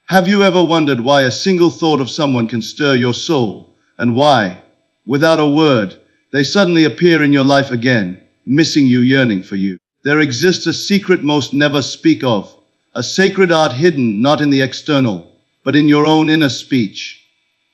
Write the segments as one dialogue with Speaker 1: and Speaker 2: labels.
Speaker 1: Have you ever wondered why a single thought of someone can stir your soul, and why, without a word, they suddenly appear in your life again, missing you, yearning for you? There exists a secret most never speak of, a sacred art hidden not in the external, but in your own inner speech.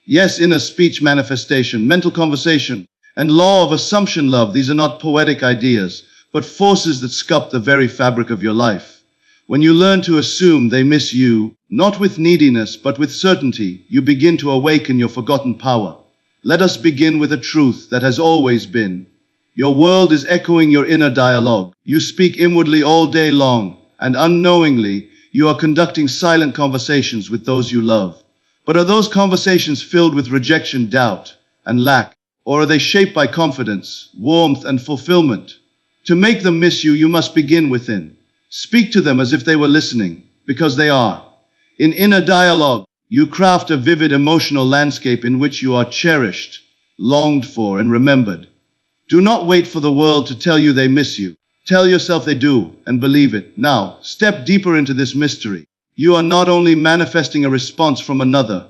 Speaker 1: Yes, inner speech, manifestation, mental conversation, and law of assumption, love. These are not poetic ideas, but forces that sculpt the very fabric of your life. When you learn to assume they miss you, not with neediness, but with certainty, you begin to awaken your forgotten power. Let us begin with a truth that has always been. Your world is echoing your inner dialogue. You speak inwardly all day long, and unknowingly, you are conducting silent conversations with those you love. But are those conversations filled with rejection, doubt, and lack? Or are they shaped by confidence, warmth, and fulfillment? To make them miss you, you must begin within. Speak to them as if they were listening, because they are. In inner dialogue, you craft a vivid emotional landscape in which you are cherished, longed for, and remembered. Do not wait for the world to tell you they miss you. Tell yourself they do, and believe it. Now, step deeper into this mystery. You are not only manifesting a response from another,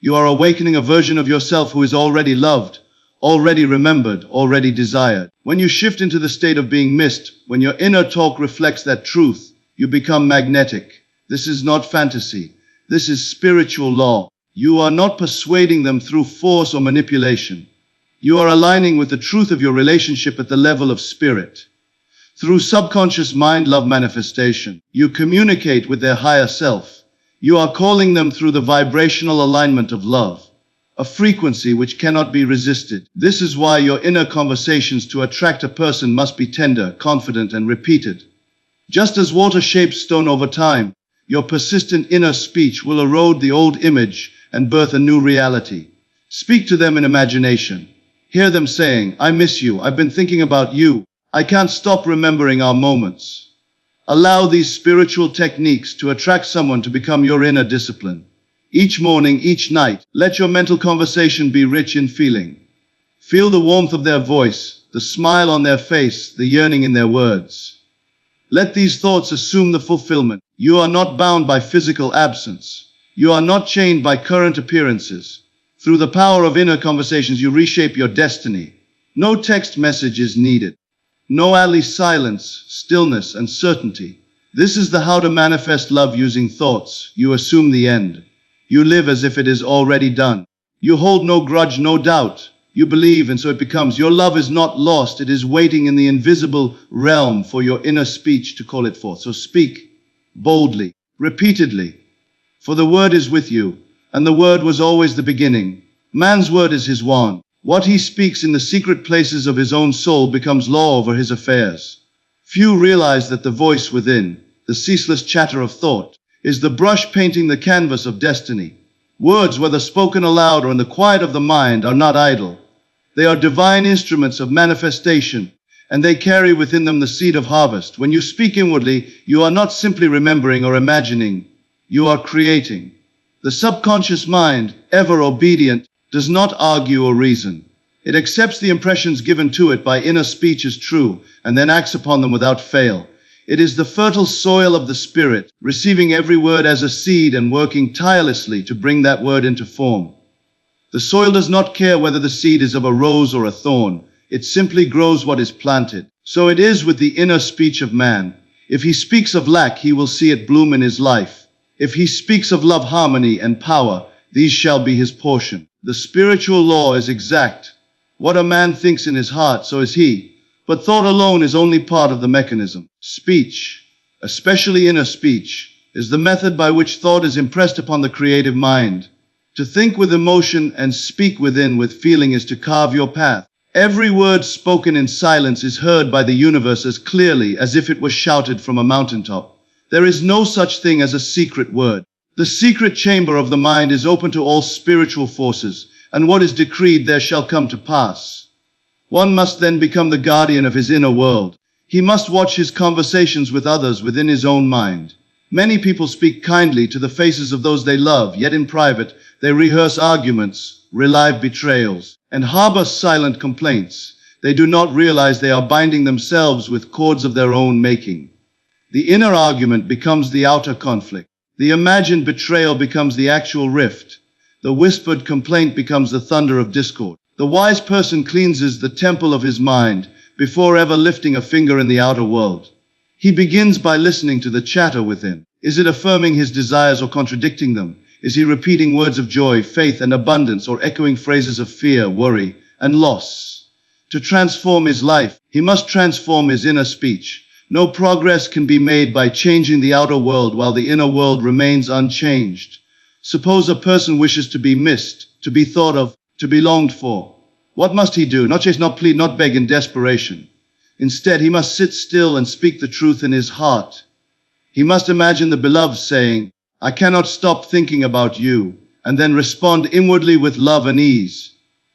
Speaker 1: you are awakening a version of yourself who is already loved, already remembered, already desired. When you shift into the state of being missed, when your inner talk reflects that truth, you become magnetic. This is not fantasy. This is spiritual law. You are not persuading them through force or manipulation. You are aligning with the truth of your relationship at the level of spirit. Through subconscious mind love manifestation, you communicate with their higher self. You are calling them through the vibrational alignment of love, a frequency which cannot be resisted. This is why your inner conversations to attract a person must be tender, confident, and repeated. Just as water shapes stone over time, your persistent inner speech will erode the old image and birth a new reality. Speak to them in imagination. Hear them saying, "I miss you, I've been thinking about you, I can't stop remembering our moments." Allow these spiritual techniques to attract someone to become your inner discipline. Each morning, each night, let your mental conversation be rich in feeling. Feel the warmth of their voice, the smile on their face, the yearning in their words. Let these thoughts assume the fulfillment. You are not bound by physical absence. You are not chained by current appearances. Through the power of inner conversations, you reshape your destiny. No text message is needed. No, only silence, stillness, and certainty. This is the how to manifest love using thoughts. You assume the end. You live as if it is already done. You hold no grudge, no doubt. You believe, and so it becomes. Your love is not lost. It is waiting in the invisible realm for your inner speech to call it forth. So speak boldly, repeatedly. For the word is with you, and the word was always the beginning. Man's word is his wand. What he speaks in the secret places of his own soul becomes law over his affairs. Few realize that the voice within, the ceaseless chatter of thought, is the brush painting the canvas of destiny. Words, whether spoken aloud or in the quiet of the mind, are not idle. They are divine instruments of manifestation, and they carry within them the seed of harvest. When you speak inwardly, you are not simply remembering or imagining, you are creating. The subconscious mind, ever obedient, does not argue or reason. It accepts the impressions given to it by inner speech as true, and then acts upon them without fail. It is the fertile soil of the spirit, receiving every word as a seed and working tirelessly to bring that word into form. The soil does not care whether the seed is of a rose or a thorn. It simply grows what is planted. So it is with the inner speech of man. If he speaks of lack, he will see it bloom in his life. If he speaks of love, harmony, and power, these shall be his portion. The spiritual law is exact. What a man thinks in his heart, so is he. But thought alone is only part of the mechanism. Speech, especially inner speech, is the method by which thought is impressed upon the creative mind. To think with emotion and speak within with feeling is to carve your path. Every word spoken in silence is heard by the universe as clearly as if it was shouted from a mountaintop. There is no such thing as a secret word. The secret chamber of the mind is open to all spiritual forces, and what is decreed there shall come to pass. One must then become the guardian of his inner world. He must watch his conversations with others within his own mind. Many people speak kindly to the faces of those they love, yet in private they rehearse arguments, relive betrayals, and harbor silent complaints. They do not realize they are binding themselves with cords of their own making. The inner argument becomes the outer conflict. The imagined betrayal becomes the actual rift. The whispered complaint becomes the thunder of discord. The wise person cleanses the temple of his mind before ever lifting a finger in the outer world. He begins by listening to the chatter within. Is it affirming his desires or contradicting them? Is he repeating words of joy, faith, and abundance, or echoing phrases of fear, worry, and loss? To transform his life, he must transform his inner speech. No progress can be made by changing the outer world while the inner world remains unchanged. Suppose a person wishes to be missed, to be thought of, to be longed for. What must he do? Not chase, not plead, not beg in desperation. Instead, he must sit still and speak the truth in his heart. He must imagine the beloved saying, "I cannot stop thinking about you," and then respond inwardly with love and ease.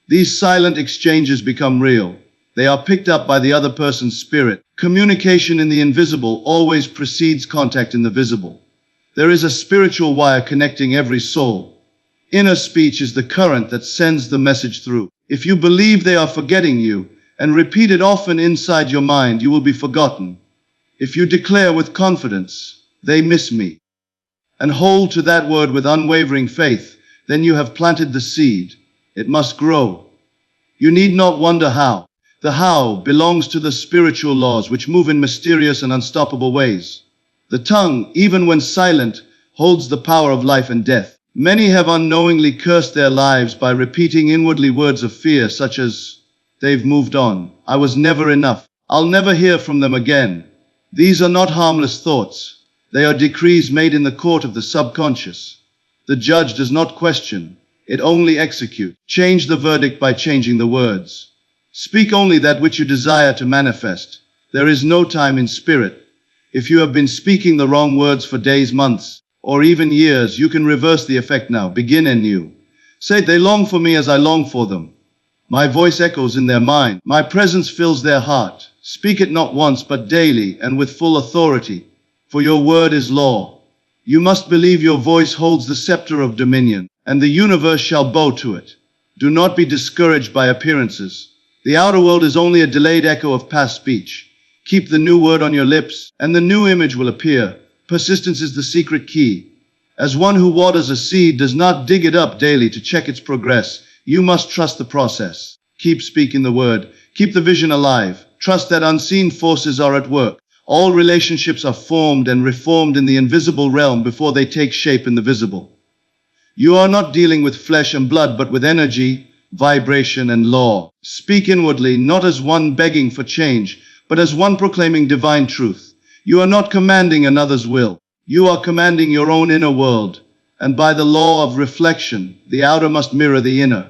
Speaker 1: These silent exchanges become real. They are picked up by the other person's spirit. Communication in the invisible always precedes contact in the visible. There is a spiritual wire connecting every soul. Inner speech is the current that sends the message through. If you believe they are forgetting you and repeat it often inside your mind, you will be forgotten. If you declare with confidence, "They miss me," and hold to that word with unwavering faith, then you have planted the seed. It must grow. You need not wonder how. The how belongs to the spiritual laws which move in mysterious and unstoppable ways. The tongue, even when silent, holds the power of life and death. Many have unknowingly cursed their lives by repeating inwardly words of fear such as, "They've moved on. I was never enough. I'll never hear from them again." These are not harmless thoughts. They are decrees made in the court of the subconscious. The judge does not question. It only executes. Change the verdict by changing the words. Speak only that which you desire to manifest. There is no time in spirit. If you have been speaking the wrong words for days, months, or even years, you can reverse the effect now. Begin anew. Say, "They long for me as I long for them. My voice echoes in their mind. My presence fills their heart." Speak it not once, but daily and with full authority, for your word is law. You must believe your voice holds the scepter of dominion, and the universe shall bow to it. Do not be discouraged by appearances. The outer world is only a delayed echo of past speech. Keep the new word on your lips, and the new image will appear. Persistence is the secret key. As one who waters a seed does not dig it up daily to check its progress, you must trust the process. Keep speaking the word. Keep the vision alive. Trust that unseen forces are at work. All relationships are formed and reformed in the invisible realm before they take shape in the visible. You are not dealing with flesh and blood, but with energy, vibration, and law. Speak inwardly, not as one begging for change, but as one proclaiming divine truth. You are not commanding another's will. You are commanding your own inner world. And by the law of reflection, the outer must mirror the inner.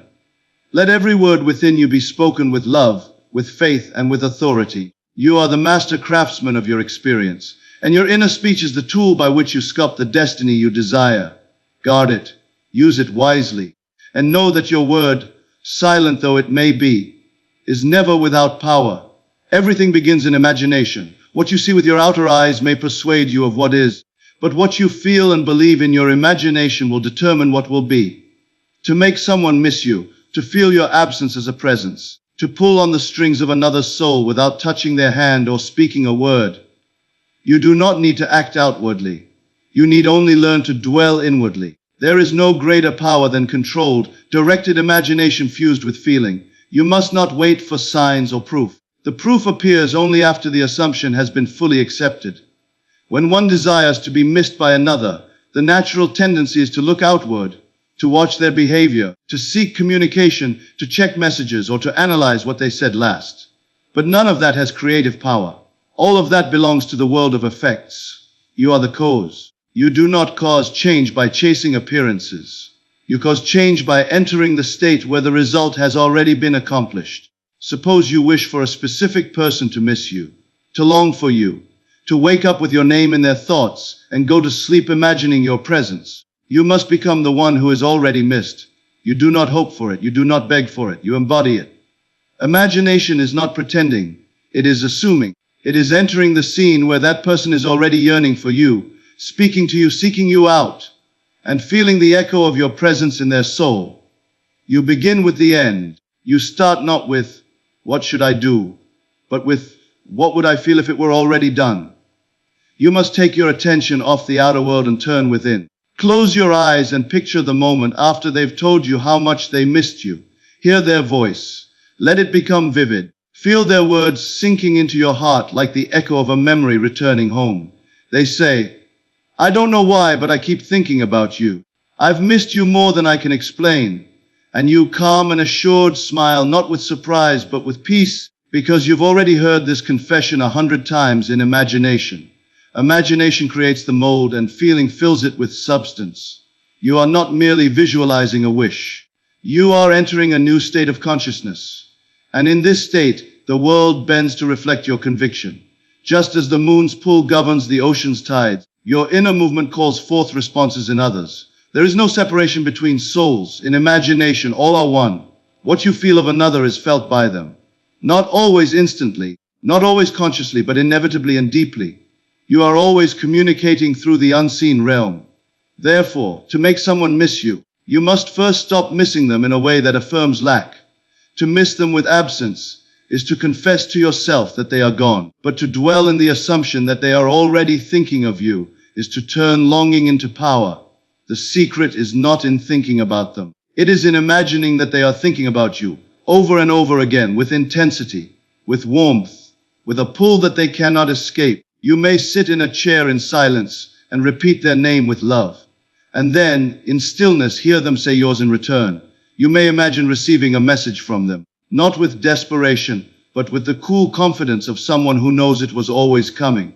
Speaker 1: Let every word within you be spoken with love, with faith, and with authority. You are the master craftsman of your experience, and your inner speech is the tool by which you sculpt the destiny you desire. Guard it, use it wisely, and know that your word, silent though it may be, is never without power. Everything begins in imagination. What you see with your outer eyes may persuade you of what is, but what you feel and believe in your imagination will determine what will be. To make someone miss you, to feel your absence as a presence, to pull on the strings of another's soul without touching their hand or speaking a word. You do not need to act outwardly. You need only learn to dwell inwardly. There is no greater power than controlled, directed imagination fused with feeling. You must not wait for signs or proof. The proof appears only after the assumption has been fully accepted. When one desires to be missed by another, the natural tendency is to look outward, to watch their behavior, to seek communication, to check messages, or to analyze what they said last. But none of that has creative power. All of that belongs to the world of effects. You are the cause. You do not cause change by chasing appearances. You cause change by entering the state where the result has already been accomplished. Suppose you wish for a specific person to miss you, to long for you, to wake up with your name in their thoughts and go to sleep imagining your presence. You must become the one who is already missed. You do not hope for it. You do not beg for it. You embody it. Imagination is not pretending. It is assuming. It is entering the scene where that person is already yearning for you, speaking to you, seeking you out, and feeling the echo of your presence in their soul. You begin with the end. You start not with, "What should I do?" but with, "What would I feel if it were already done?" You must take your attention off the outer world and turn within. Close your eyes and picture the moment after they've told you how much they missed you. Hear their voice. Let it become vivid. Feel their words sinking into your heart like the echo of a memory returning home. They say, "I don't know why, but I keep thinking about you. I've missed you more than I can explain." And you calm and assured smile, not with surprise, but with peace, because you've already heard this confession 100 times in imagination. Imagination creates the mold and feeling fills it with substance. You are not merely visualizing a wish. You are entering a new state of consciousness. And in this state, the world bends to reflect your conviction. Just as the moon's pull governs the ocean's tides, your inner movement calls forth responses in others. There is no separation between souls. In imagination, all are one. What you feel of another is felt by them. Not always instantly, not always consciously, but inevitably and deeply. You are always communicating through the unseen realm. Therefore, to make someone miss you, you must first stop missing them in a way that affirms lack. To miss them with absence is to confess to yourself that they are gone. But to dwell in the assumption that they are already thinking of you is to turn longing into power. The secret is not in thinking about them. It is in imagining that they are thinking about you over and over again, with intensity, with warmth, with a pull that they cannot escape. You may sit in a chair in silence and repeat their name with love. And then, in stillness, hear them say yours in return. You may imagine receiving a message from them, not with desperation, but with the cool confidence of someone who knows it was always coming.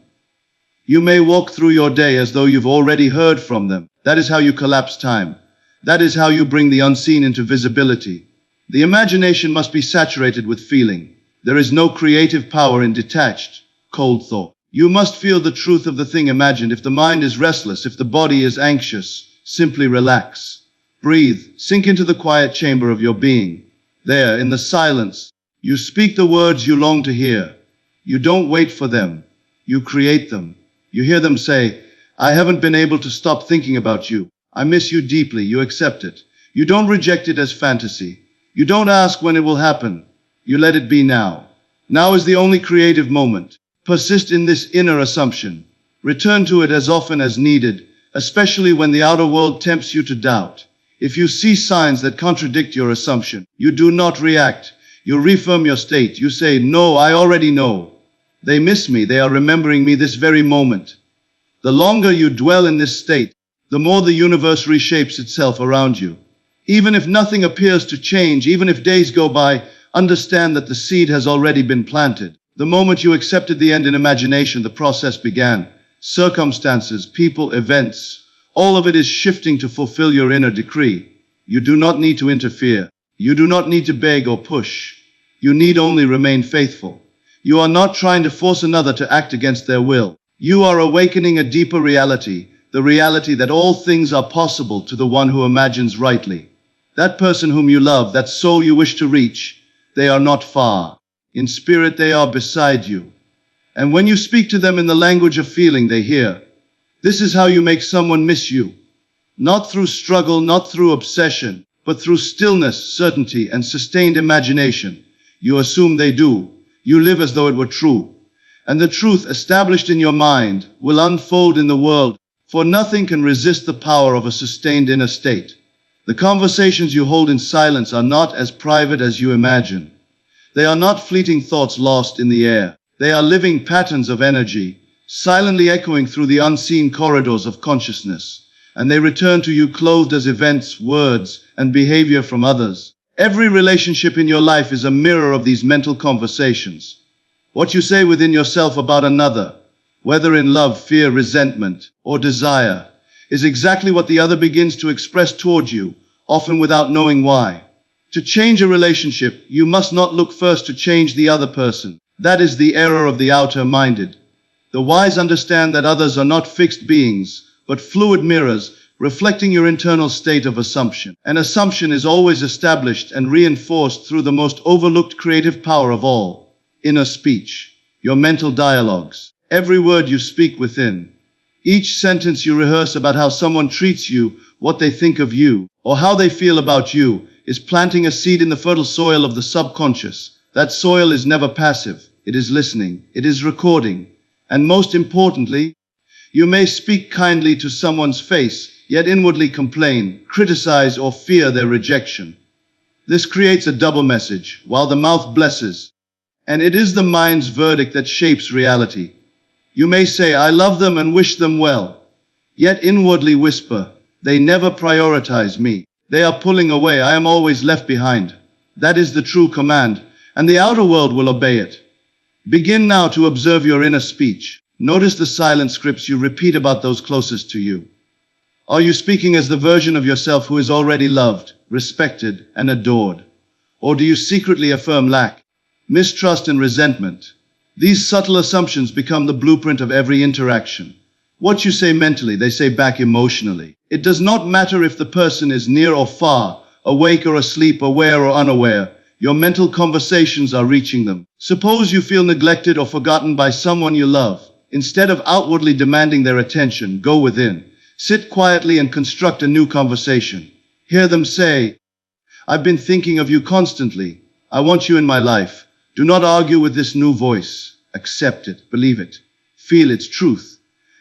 Speaker 1: You may walk through your day as though you've already heard from them. That is how you collapse time. That is how you bring the unseen into visibility. The imagination must be saturated with feeling. There is no creative power in detached, cold thought. You must feel the truth of the thing imagined. If the mind is restless, if the body is anxious, simply relax. Breathe, sink into the quiet chamber of your being. There, in the silence, you speak the words you long to hear. You don't wait for them. You create them. You hear them say, "I haven't been able to stop thinking about you. I miss you deeply." You accept it. You don't reject it as fantasy. You don't ask when it will happen. You let it be now. Now is the only creative moment. Persist in this inner assumption. Return to it as often as needed, especially when the outer world tempts you to doubt. If you see signs that contradict your assumption, you do not react. You reaffirm your state. You say, "No, I already know. They miss me. They are remembering me this very moment." The longer you dwell in this state, the more the universe reshapes itself around you. Even if nothing appears to change, even if days go by, understand that the seed has already been planted. The moment you accepted the end in imagination, the process began. Circumstances, people, events, all of it is shifting to fulfill your inner decree. You do not need to interfere. You do not need to beg or push. You need only remain faithful. You are not trying to force another to act against their will. You are awakening a deeper reality, the reality that all things are possible to the one who imagines rightly. That person whom you love, that soul you wish to reach, they are not far. In spirit, they are beside you. And when you speak to them in the language of feeling, they hear. This is how you make someone miss you. Not through struggle, not through obsession, but through stillness, certainty, and sustained imagination. You assume they do. You live as though it were true. And the truth established in your mind will unfold in the world, for nothing can resist the power of a sustained inner state. The conversations you hold in silence are not as private as you imagine. They are not fleeting thoughts lost in the air. They are living patterns of energy, silently echoing through the unseen corridors of consciousness. And they return to you clothed as events, words, and behavior from others. Every relationship in your life is a mirror of these mental conversations. What you say within yourself about another, whether in love, fear, resentment, or desire, is exactly what the other begins to express toward you, often without knowing why. To change a relationship, you must not look first to change the other person. That is the error of the outer-minded. The wise understand that others are not fixed beings, but fluid mirrors, reflecting your internal state of assumption. An assumption is always established and reinforced through the most overlooked creative power of all, inner speech, your mental dialogues, every word you speak within. Each sentence you rehearse about how someone treats you, what they think of you, or how they feel about you, is planting a seed in the fertile soil of the subconscious. That soil is never passive. It is listening. It is recording. And most importantly, You may speak kindly to someone's face, yet inwardly complain, criticize, or fear their rejection. This creates a double message, while the mouth blesses. And it is the mind's verdict that shapes reality. You may say, I love them and wish them well, yet inwardly whisper, they never prioritize me. They are pulling away. I am always left behind. That is the true command, and the outer world will obey it. Begin now to observe your inner speech. Notice the silent scripts you repeat about those closest to you. Are you speaking as the version of yourself who is already loved, respected, and adored? Or do you secretly affirm lack, mistrust, and resentment? These subtle assumptions become the blueprint of every interaction. What you say mentally, they say back emotionally. It does not matter if the person is near or far, awake or asleep, aware or unaware. Your mental conversations are reaching them. Suppose you feel neglected or forgotten by someone you love. Instead of outwardly demanding their attention, go within. Sit quietly and construct a new conversation. Hear them say, I've been thinking of you constantly. I want you in my life. Do not argue with this new voice. Accept it, believe it, feel its truth.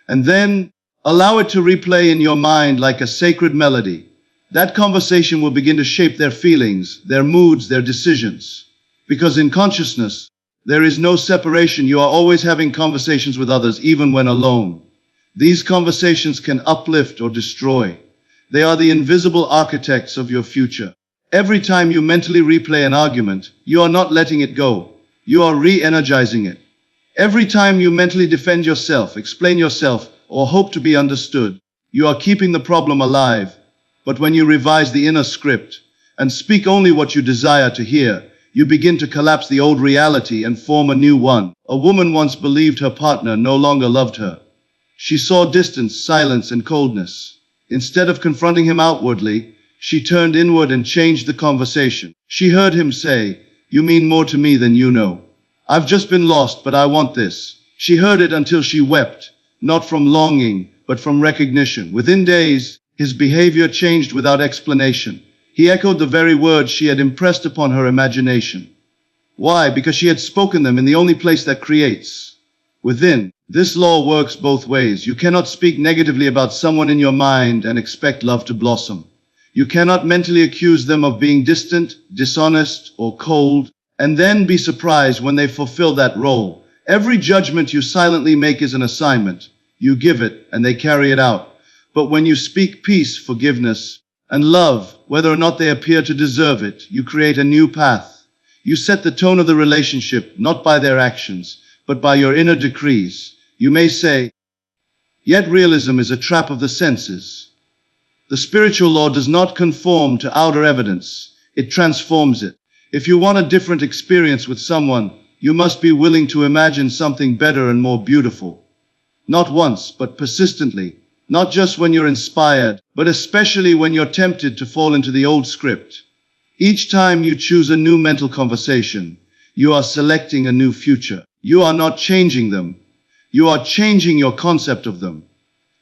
Speaker 1: And then allow it to replay in your mind like a sacred melody. That conversation will begin to shape their feelings, their moods, their decisions. Because in consciousness, there is no separation. You are always having conversations with others, even when alone. These conversations can uplift or destroy. They are the invisible architects of your future. Every time you mentally replay an argument, you are not letting it go. You are re-energizing it. Every time you mentally defend yourself, explain yourself, or hope to be understood, you are keeping the problem alive. But when you revise the inner script and speak only what you desire to hear, you begin to collapse the old reality and form a new one. A woman once believed her partner no longer loved her. She saw distance, silence, and coldness. Instead of confronting him outwardly, she turned inward and changed the conversation. She heard him say, you mean more to me than you know. I've just been lost, but I want this. She heard it until she wept, not from longing, but from recognition. Within days, his behavior changed without explanation. He echoed the very words she had impressed upon her imagination. Why? Because she had spoken them in the only place that creates. Within. This law works both ways. You cannot speak negatively about someone in your mind and expect love to blossom. You cannot mentally accuse them of being distant, dishonest, or cold, and then be surprised when they fulfill that role. Every judgment you silently make is an assignment. You give it, and they carry it out. But when you speak peace, forgiveness, and love, whether or not they appear to deserve it, you create a new path. You set the tone of the relationship, not by their actions, but by your inner decrees. You may say, yet realism is a trap of the senses. The spiritual law does not conform to outer evidence. It transforms it. If you want a different experience with someone, you must be willing to imagine something better and more beautiful. Not once, but persistently. Not just when you're inspired, but especially when you're tempted to fall into the old script. Each time you choose a new mental conversation, you are selecting a new future. You are not changing them. You are changing your concept of them.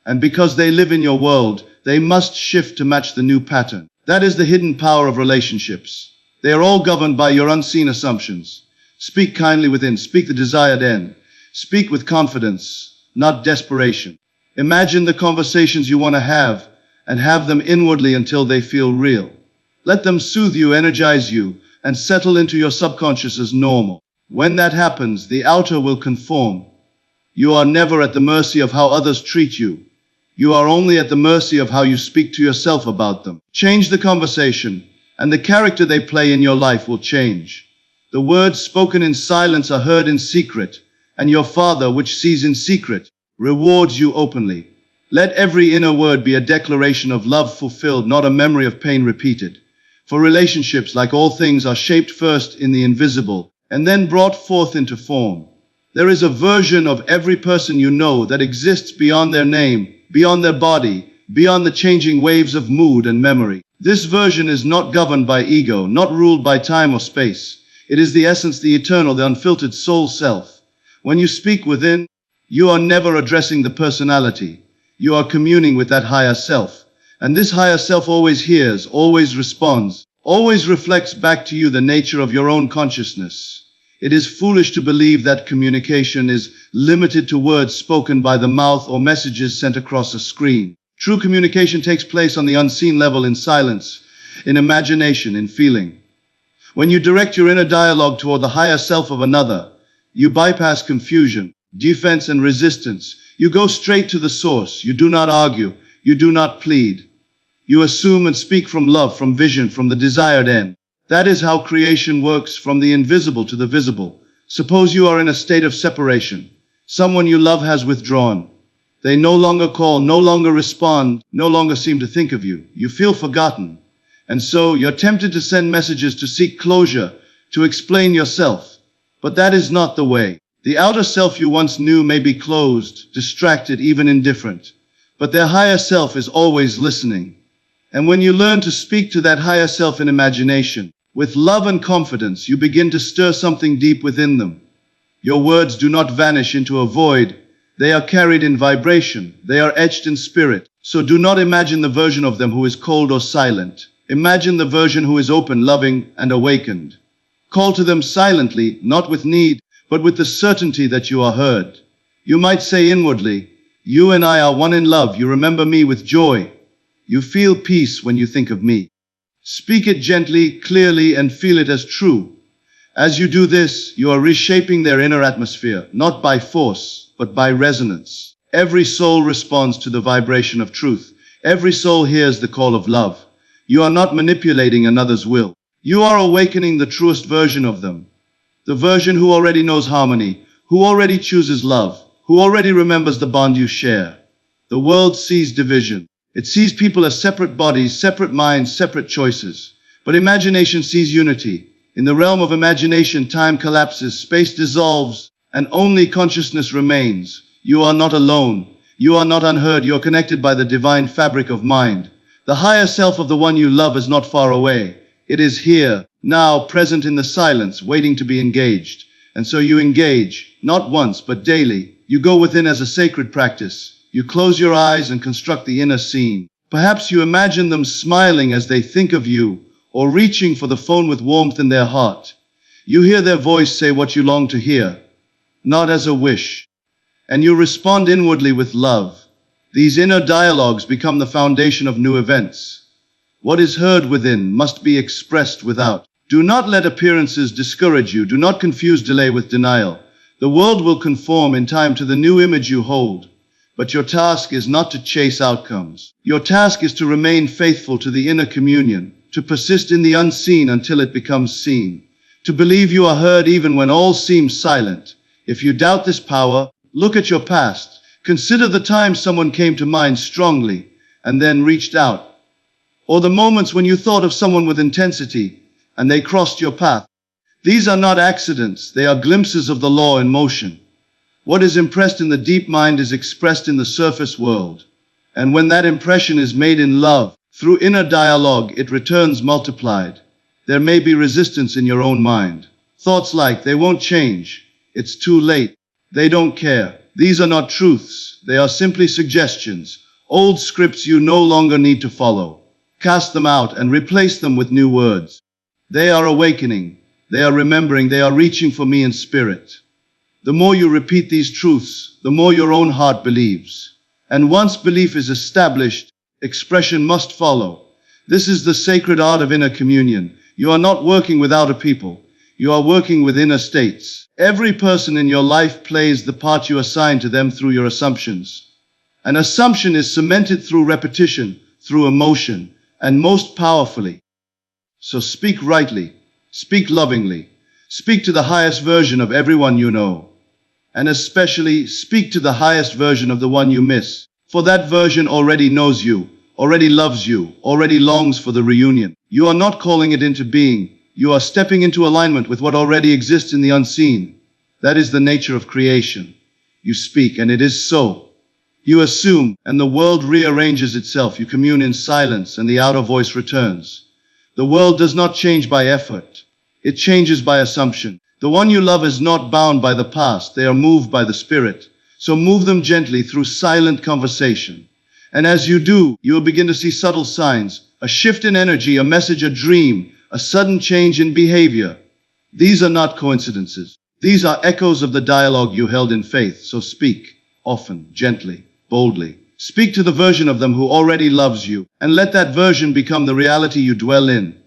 Speaker 1: And because they live in your world, they must shift to match the new pattern. That is the hidden power of relationships. They are all governed by your unseen assumptions. Speak kindly within. Speak the desired end. Speak with confidence, not desperation. Imagine the conversations you want to have, and have them inwardly until they feel real. Let them soothe you, energize you, and settle into your subconscious as normal. When that happens, the outer will conform. You are never at the mercy of how others treat you. You are only at the mercy of how you speak to yourself about them. Change the conversation, and the character they play in your life will change. The words spoken in silence are heard in secret, and your Father, which sees in secret, rewards you openly. Let every inner word be a declaration of love fulfilled, not a memory of pain repeated. For relationships, like all things, are shaped first in the invisible, and then brought forth into form. There is a version of every person you know that exists beyond their name, beyond their body, beyond the changing waves of mood and memory. This version is not governed by ego, not ruled by time or space. It is the essence, the eternal, the unfiltered soul self. When you speak within, you are never addressing the personality. You are communing with that higher self. And this higher self always hears, always responds, always reflects back to you the nature of your own consciousness. It is foolish to believe that communication is limited to words spoken by the mouth or messages sent across a screen. True communication takes place on the unseen level, in silence, in imagination, in feeling. When you direct your inner dialogue toward the higher self of another, you bypass confusion, defense, and resistance. You go straight to the source. You do not argue. You do not plead. You assume and speak from love, from vision, from the desired end. That is how creation works, from the invisible to the visible. Suppose you are in a state of separation. Someone you love has withdrawn. They no longer call, no longer respond, no longer seem to think of you. You feel forgotten. And so you're tempted to send messages to seek closure, to explain yourself. But that is not the way. The outer self you once knew may be closed, distracted, even indifferent. But their higher self is always listening. And when you learn to speak to that higher self in imagination, with love and confidence, you begin to stir something deep within them. Your words do not vanish into a void. They are carried in vibration. They are etched in spirit. So do not imagine the version of them who is cold or silent. Imagine the version who is open, loving, and awakened. Call to them silently, not with need, but with the certainty that you are heard. You might say inwardly, "You and I are one in love. You remember me with joy. You feel peace when you think of me." Speak it gently, clearly, and feel it as true. As you do this, you are reshaping their inner atmosphere, not by force, but by resonance. Every soul responds to the vibration of truth. Every soul hears the call of love. You are not manipulating another's will. You are awakening the truest version of them. The version who already knows harmony, who already chooses love, who already remembers the bond you share. The world sees division. It sees people as separate bodies, separate minds, separate choices. But imagination sees unity. In the realm of imagination, time collapses, space dissolves, and only consciousness remains. You are not alone. You are not unheard. You are connected by the divine fabric of mind. The higher self of the one you love is not far away. It is here, now, present in the silence, waiting to be engaged. And so you engage, not once, but daily. You go within as a sacred practice. You close your eyes and construct the inner scene. Perhaps you imagine them smiling as they think of you, or reaching for the phone with warmth in their heart. You hear their voice say what you long to hear, not as a wish. And you respond inwardly with love. These inner dialogues become the foundation of new events. What is heard within must be expressed without. Do not let appearances discourage you. Do not confuse delay with denial. The world will conform in time to the new image you hold. But your task is not to chase outcomes. Your task is to remain faithful to the inner communion, to persist in the unseen until it becomes seen, to believe you are heard even when all seems silent. If you doubt this power, look at your past. Consider the time someone came to mind strongly and then reached out, or the moments when you thought of someone with intensity and they crossed your path. These are not accidents. They are glimpses of the law in motion. What is impressed in the deep mind is expressed in the surface world. And when that impression is made in love, through inner dialogue, it returns multiplied. There may be resistance in your own mind. Thoughts like, they won't change. It's too late. They don't care. These are not truths. They are simply suggestions. Old scripts you no longer need to follow. Cast them out and replace them with new words. They are awakening. They are remembering. They are reaching for me in spirit. The more you repeat these truths, the more your own heart believes. And once belief is established, expression must follow. This is the sacred art of inner communion. You are not working with outer people. You are working with inner states. Every person in your life plays the part you assign to them through your assumptions. An assumption is cemented through repetition, through emotion, and most powerfully. So speak rightly, speak lovingly, speak to the highest version of everyone you know. And especially speak to the highest version of the one you miss. For that version already knows you, already loves you, already longs for the reunion. You are not calling it into being. You are stepping into alignment with what already exists in the unseen. That is the nature of creation. You speak, and it is so. You assume, and the world rearranges itself. You commune in silence, and the outer voice returns. The world does not change by effort. It changes by assumption. The one you love is not bound by the past. They are moved by the spirit. So move them gently through silent conversation. And as you do, you will begin to see subtle signs, a shift in energy, a message, a dream, a sudden change in behavior. These are not coincidences. These are echoes of the dialogue you held in faith. So speak, often, gently, boldly. Speak to the version of them who already loves you, and let that version become the reality you dwell in.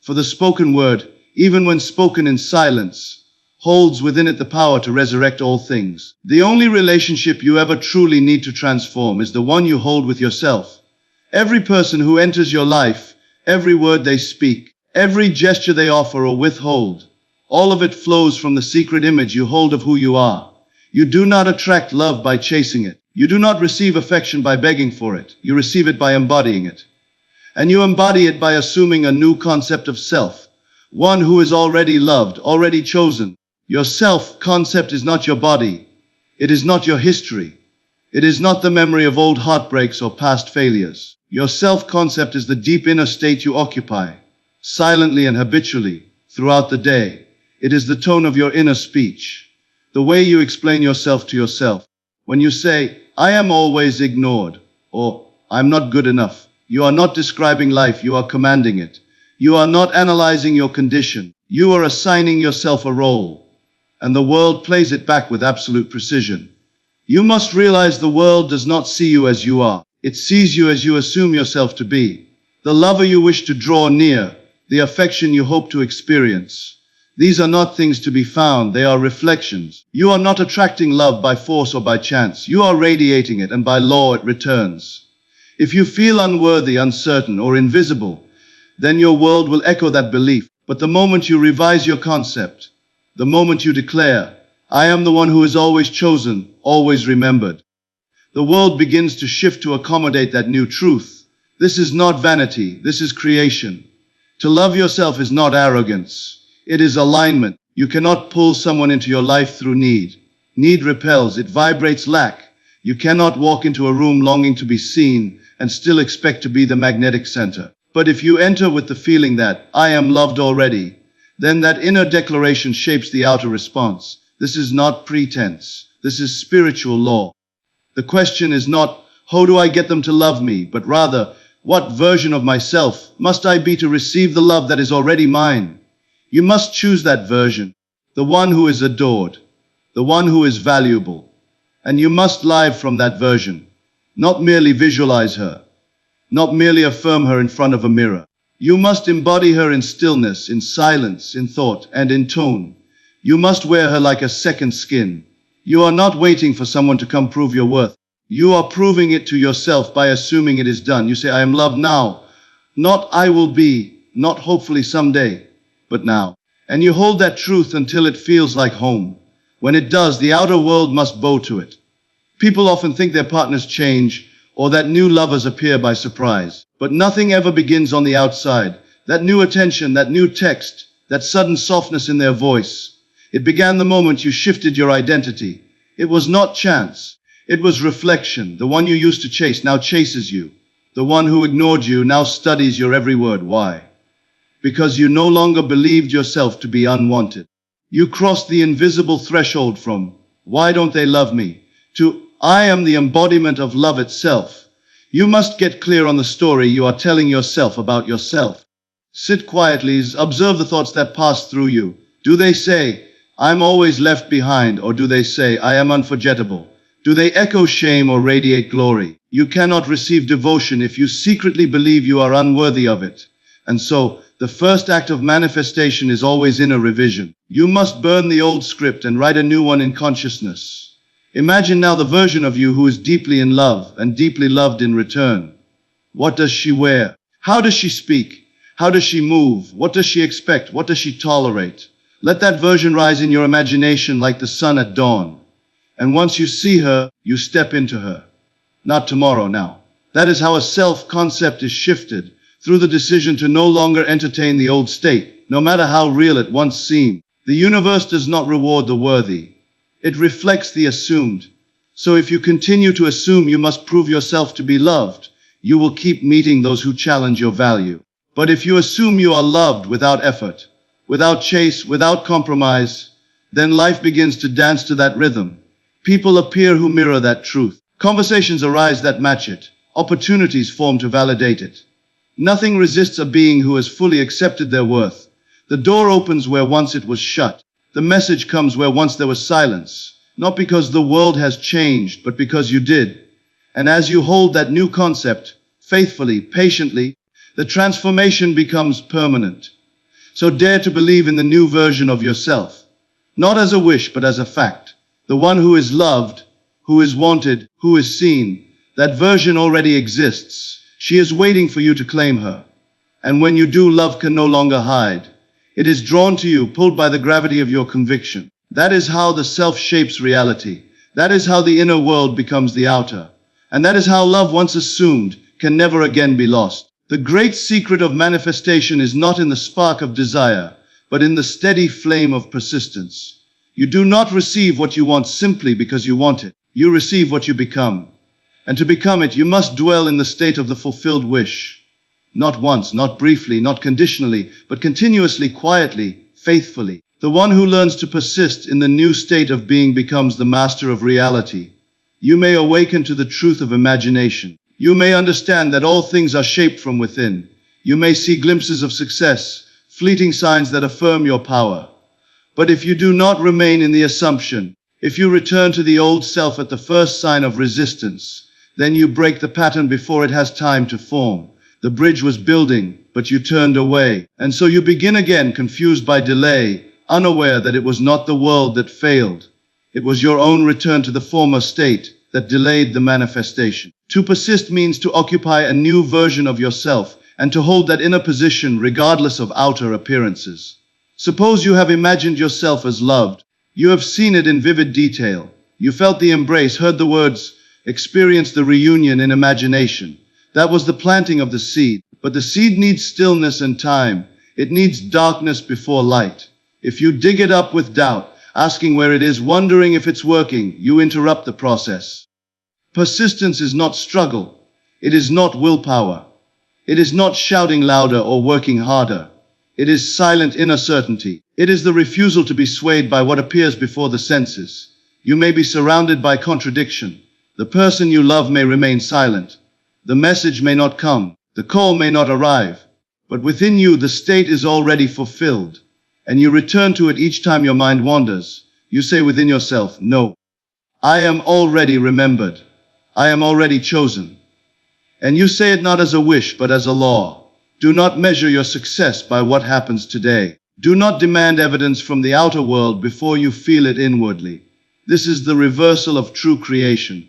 Speaker 1: For the spoken word, even when spoken in silence, holds within it the power to resurrect all things. The only relationship you ever truly need to transform is the one you hold with yourself. Every person who enters your life, every word they speak, every gesture they offer or withhold, all of it flows from the secret image you hold of who you are. You do not attract love by chasing it. You do not receive affection by begging for it. You receive it by embodying it. And you embody it by assuming a new concept of self, one who is already loved, already chosen. Your self-concept is not your body. It is not your history. It is not the memory of old heartbreaks or past failures. Your self-concept is the deep inner state you occupy, silently and habitually, throughout the day. It is the tone of your inner speech, the way you explain yourself to yourself. When you say, I am always ignored, or I'm not good enough, you are not describing life, you are commanding it. You are not analyzing your condition. You are assigning yourself a role, and the world plays it back with absolute precision. You must realize the world does not see you as you are. It sees you as you assume yourself to be. The lover you wish to draw near, the affection you hope to experience. These are not things to be found, they are reflections. You are not attracting love by force or by chance. You are radiating it, and by law it returns. If you feel unworthy, uncertain, or invisible, then your world will echo that belief. But the moment you revise your concept, the moment you declare, I am the one who is always chosen, always remembered, the world begins to shift to accommodate that new truth. This is not vanity, this is creation. To love yourself is not arrogance. It is alignment. You cannot pull someone into your life through need. Need repels, it vibrates lack. You cannot walk into a room longing to be seen and still expect to be the magnetic center. But if you enter with the feeling that, I am loved already, then that inner declaration shapes the outer response. This is not pretense. This is spiritual law. The question is not, how do I get them to love me? But rather, what version of myself must I be to receive the love that is already mine? You must choose that version, the one who is adored, the one who is valuable. And you must live from that version, not merely visualize her, not merely affirm her in front of a mirror. You must embody her in stillness, in silence, in thought, and in tone. You must wear her like a second skin. You are not waiting for someone to come prove your worth. You are proving it to yourself by assuming it is done. You say, I am loved now, not I will be, not hopefully someday, but now. And you hold that truth until it feels like home. When it does, the outer world must bow to it. People often think their partners change, or that new lovers appear by surprise. But nothing ever begins on the outside. That new attention, that new text, that sudden softness in their voice. It began the moment you shifted your identity. It was not chance. It was reflection. The one you used to chase now chases you. The one who ignored you now studies your every word. Why? Because you no longer believed yourself to be unwanted. You crossed the invisible threshold from, why don't they love me, to, I am the embodiment of love itself. You must get clear on the story you are telling yourself about yourself. Sit quietly, observe the thoughts that pass through you. Do they say, I'm always left behind, or do they say, I am unforgettable? Do they echo shame or radiate glory? You cannot receive devotion if you secretly believe you are unworthy of it. And so, the first act of manifestation is always inner revision. You must burn the old script and write a new one in consciousness. Imagine now the version of you who is deeply in love and deeply loved in return. What does she wear? How does she speak? How does she move? What does she expect? What does she tolerate? Let that version rise in your imagination like the sun at dawn. And once you see her, you step into her. Not tomorrow, now. That is how a self-concept is shifted, through the decision to no longer entertain the old state, no matter how real it once seemed. The universe does not reward the worthy. It reflects the assumed. So if you continue to assume you must prove yourself to be loved, you will keep meeting those who challenge your value. But if you assume you are loved without effort, without chase, without compromise, then life begins to dance to that rhythm. People appear who mirror that truth. Conversations arise that match it. Opportunities form to validate it. Nothing resists a being who has fully accepted their worth. The door opens where once it was shut. The message comes where once there was silence. Not because the world has changed, but because you did. And as you hold that new concept, faithfully, patiently, the transformation becomes permanent. So dare to believe in the new version of yourself. Not as a wish, but as a fact. The one who is loved, who is wanted, who is seen. That version already exists. She is waiting for you to claim her. And when you do, love can no longer hide. It is drawn to you, pulled by the gravity of your conviction. That is how the self shapes reality. That is how the inner world becomes the outer. And that is how love, once assumed, can never again be lost. The great secret of manifestation is not in the spark of desire, but in the steady flame of persistence. You do not receive what you want simply because you want it. You receive what you become. And to become it, you must dwell in the state of the fulfilled wish. Not once, not briefly, not conditionally, but continuously, quietly, faithfully. The one who learns to persist in the new state of being becomes the master of reality. You may awaken to the truth of imagination. You may understand that all things are shaped from within. You may see glimpses of success, fleeting signs that affirm your power. But if you do not remain in the assumption, if you return to the old self at the first sign of resistance, then you break the pattern before it has time to form. The bridge was building, but you turned away. And so you begin again, confused by delay, unaware that it was not the world that failed. It was your own return to the former state that delayed the manifestation. To persist means to occupy a new version of yourself and to hold that inner position regardless of outer appearances. Suppose you have imagined yourself as loved. You have seen it in vivid detail. You felt the embrace, heard the words, experienced the reunion in imagination. That was the planting of the seed. But the seed needs stillness and time. It needs darkness before light. If you dig it up with doubt, asking where it is, wondering if it's working, you interrupt the process. Persistence is not struggle. It is not willpower. It is not shouting louder or working harder. It is silent inner certainty. It is the refusal to be swayed by what appears before the senses. You may be surrounded by contradiction. The person you love may remain silent. The message may not come. The call may not arrive. But within you, the state is already fulfilled. And you return to it each time your mind wanders. You say within yourself, no, I am already remembered. I am already chosen. And you say it not as a wish, but as a law. Do not measure your success by what happens today. Do not demand evidence from the outer world before you feel it inwardly. This is the reversal of true creation.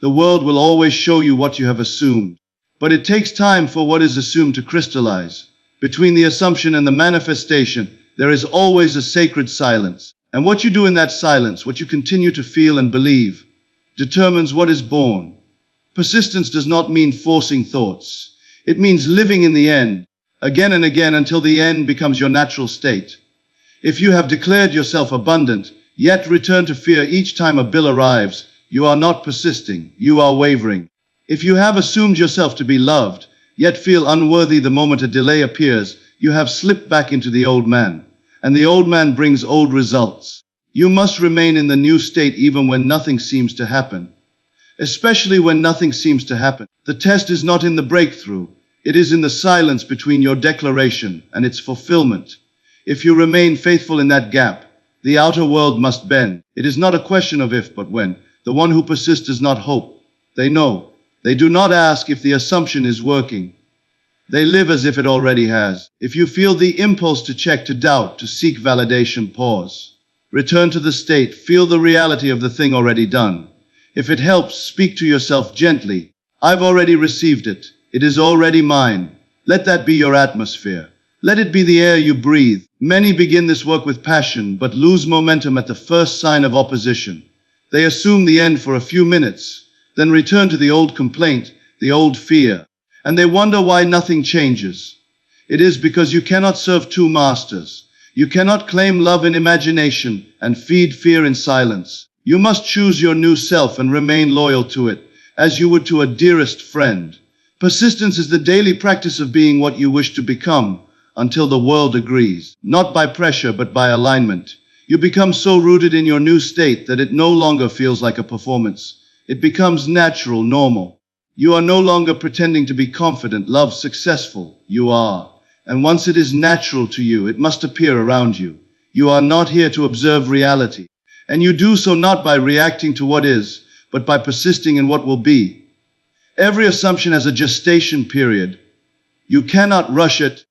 Speaker 1: The world will always show you what you have assumed. But it takes time for what is assumed to crystallize. Between the assumption and the manifestation, there is always a sacred silence. And what you do in that silence, what you continue to feel and believe, determines what is born. Persistence does not mean forcing thoughts. It means living in the end, again and again until the end becomes your natural state. If you have declared yourself abundant, yet return to fear each time a bill arrives, you are not persisting, you are wavering. If you have assumed yourself to be loved, yet feel unworthy the moment a delay appears, you have slipped back into the old man. And the old man brings old results. You must remain in the new state even when nothing seems to happen. Especially when nothing seems to happen. The test is not in the breakthrough. It is in the silence between your declaration and its fulfillment. If you remain faithful in that gap, the outer world must bend. It is not a question of if, but when. The one who persists does not hope. They know. They do not ask if the assumption is working. They live as if it already has. If you feel the impulse to check, to doubt, to seek validation, pause. Return to the state. Feel the reality of the thing already done. If it helps, speak to yourself gently. I've already received it. It is already mine. Let that be your atmosphere. Let it be the air you breathe. Many begin this work with passion, but lose momentum at the first sign of opposition. They assume the end for a few minutes, then return to the old complaint, the old fear, and they wonder why nothing changes. It is because you cannot serve two masters. You cannot claim love in imagination and feed fear in silence. You must choose your new self and remain loyal to it, as you would to a dearest friend. Persistence is the daily practice of being what you wish to become, until the world agrees. Not by pressure, but by alignment. You become so rooted in your new state that it no longer feels like a performance. It becomes natural, normal. You are no longer pretending to be confident, loved, successful. You are. And once it is natural to you, it must appear around you. You are not here to observe reality. And you do so not by reacting to what is, but by persisting in what will be. Every assumption has a gestation period. You cannot rush it.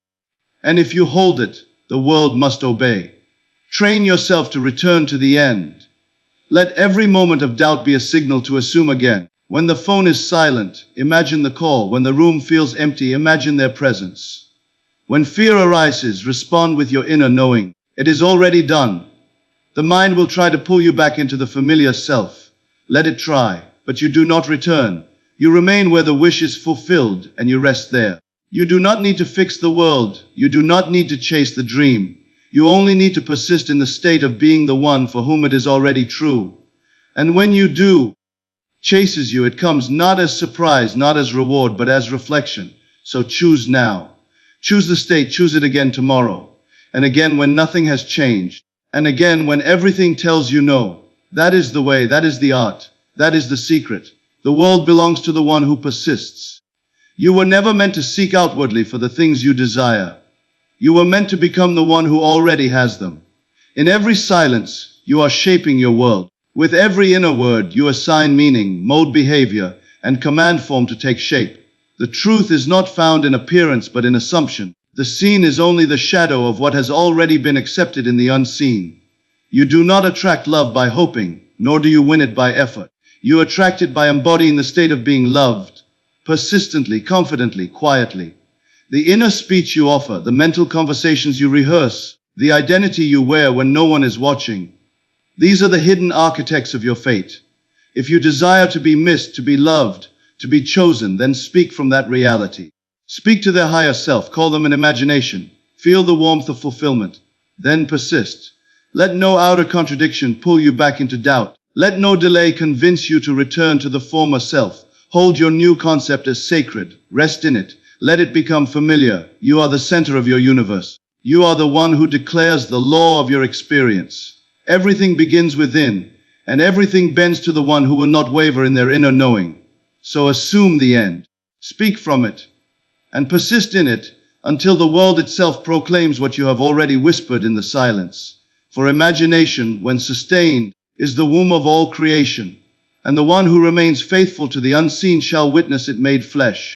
Speaker 1: And if you hold it, the world must obey. Train yourself to return to the end. Let every moment of doubt be a signal to assume again. When the phone is silent, imagine the call. When the room feels empty, imagine their presence. When fear arises, respond with your inner knowing. It is already done. The mind will try to pull you back into the familiar self. Let it try, but you do not return. You remain where the wish is fulfilled, and you rest there. You do not need to fix the world. You do not need to chase the dream. You only need to persist in the state of being the one for whom it is already true. And when you do, chases you, it comes not as surprise, not as reward, but as reflection. So choose now. Choose the state, choose it again tomorrow. And again when nothing has changed. And again when everything tells you no. That is the way, that is the art, that is the secret. The world belongs to the one who persists. You were never meant to seek outwardly for the things you desire. You were meant to become the one who already has them. In every silence, you are shaping your world. With every inner word, you assign meaning, mold behavior, and command form to take shape. The truth is not found in appearance but in assumption. The seen is only the shadow of what has already been accepted in the unseen. You do not attract love by hoping, nor do you win it by effort. You attract it by embodying the state of being loved, persistently, confidently, quietly. The inner speech you offer, the mental conversations you rehearse, the identity you wear when no one is watching. These are the hidden architects of your fate. If you desire to be missed, to be loved, to be chosen, then speak from that reality. Speak to their higher self, call them an imagination. Feel the warmth of fulfillment. Then persist. Let no outer contradiction pull you back into doubt. Let no delay convince you to return to the former self. Hold your new concept as sacred. Rest in it. Let it become familiar. You are the center of your universe. You are the one who declares the law of your experience. Everything begins within, and everything bends to the one who will not waver in their inner knowing. So assume the end. Speak from it, and persist in it until the world itself proclaims what you have already whispered in the silence. For imagination, when sustained, is the womb of all creation, and the one who remains faithful to the unseen shall witness it made flesh.